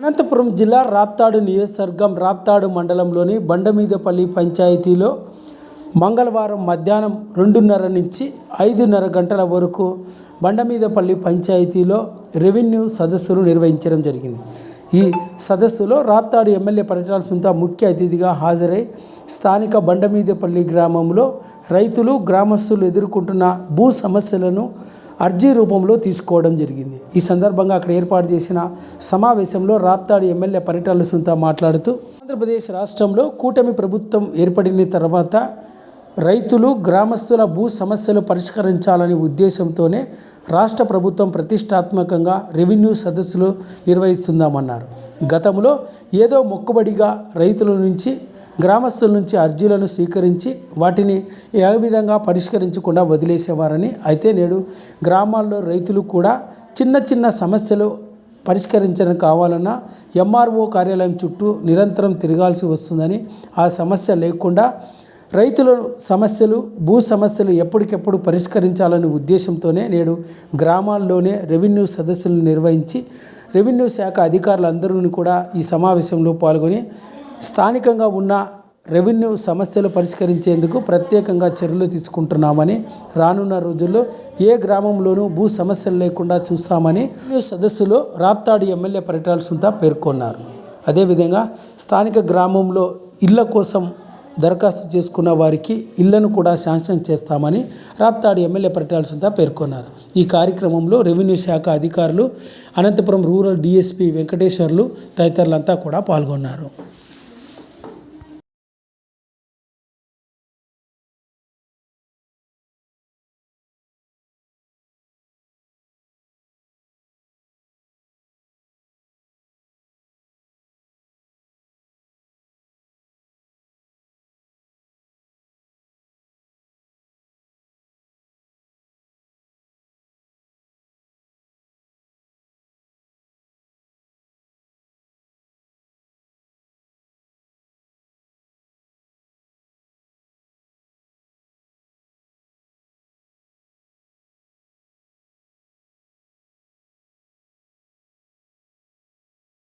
అనంతపురం జిల్లా రాప్తాడు నియోజకవర్గం రాప్తాడు మండలంలోని బండమీదపల్లి పంచాయతీలో మంగళవారం మధ్యాహ్నం 2:30 నుంచి 5:30 గంటల వరకు బండమీదపల్లి పంచాయతీలో రెవెన్యూ సదస్సును నిర్వహించడం జరిగింది. ఈ సదస్సులో రాప్తాడు ఎమ్మెల్యే పరిటాల సునీత ముఖ్య అతిథిగా హాజరై స్థానిక బండమీదపల్లి గ్రామంలో రైతులు గ్రామస్తులు ఎదుర్కొంటున్న భూ సమస్యలను అర్జీ రూపంలో తీసుకోవడం జరిగింది. ఈ సందర్భంగా అక్కడ ఏర్పాటు చేసిన సమావేశంలో రాప్తాడు ఎమ్మెల్యే పరిటాల సునీత మాట్లాడుతూ ఆంధ్రప్రదేశ్ రాష్ట్రంలో కూటమి ప్రభుత్వం ఏర్పడిన తర్వాత రైతులు గ్రామస్తుల భూ సమస్యలు పరిష్కరించాలనే ఉద్దేశంతోనే రాష్ట్ర ప్రభుత్వం ప్రతిష్టాత్మకంగా రెవెన్యూ సదస్సులు నిర్వహిస్తుందామన్నారు. గతంలో ఏదో మొక్కుబడిగా రైతుల నుంచి గ్రామస్తుల నుంచి అర్జీలను స్వీకరించి వాటిని ఏ విధంగా పరిష్కరించకుండా వదిలేసేవారని, అయితే నేడు గ్రామాల్లో రైతులు కూడా చిన్న చిన్న సమస్యలు పరిష్కరించడం కావాలన్నా ఎంఆర్ఓ కార్యాలయం చుట్టూ నిరంతరం తిరగాల్సి వస్తుందని, ఆ సమస్య లేకుండా రైతుల సమస్యలు భూ సమస్యలు ఎప్పటికెప్పుడు పరిష్కరించాలనే ఉద్దేశంతోనే నేడు గ్రామాల్లోనే రెవెన్యూ సదస్సులను నిర్వహించి రెవెన్యూ శాఖ అధికారులందరూ కూడా ఈ సమావేశంలో పాల్గొని స్థానికంగా ఉన్న రెవెన్యూ సమస్యలు పరిష్కరించేందుకు ప్రత్యేకంగా చర్యలు తీసుకుంటున్నామని, రానున్న రోజుల్లో ఏ గ్రామంలోనూ భూ సమస్యలు లేకుండా చూస్తామని రెవెన్యూ సదస్సులో రాప్తాడు ఎమ్మెల్యే పరిటాల సునీత పేర్కొన్నారు. అదేవిధంగా స్థానిక గ్రామంలో ఇళ్ల కోసం దరఖాస్తు చేసుకున్న వారికి ఇళ్లను కూడా శాంక్షన్ చేస్తామని రాప్తాడు ఎమ్మెల్యే పరిటాల సునీత పేర్కొన్నారు. ఈ కార్యక్రమంలో రెవెన్యూ శాఖ అధికారులు, అనంతపురం రూరల్ డిఎస్పీ వెంకటేశ్వర్లు తదితరులంతా కూడా పాల్గొన్నారు.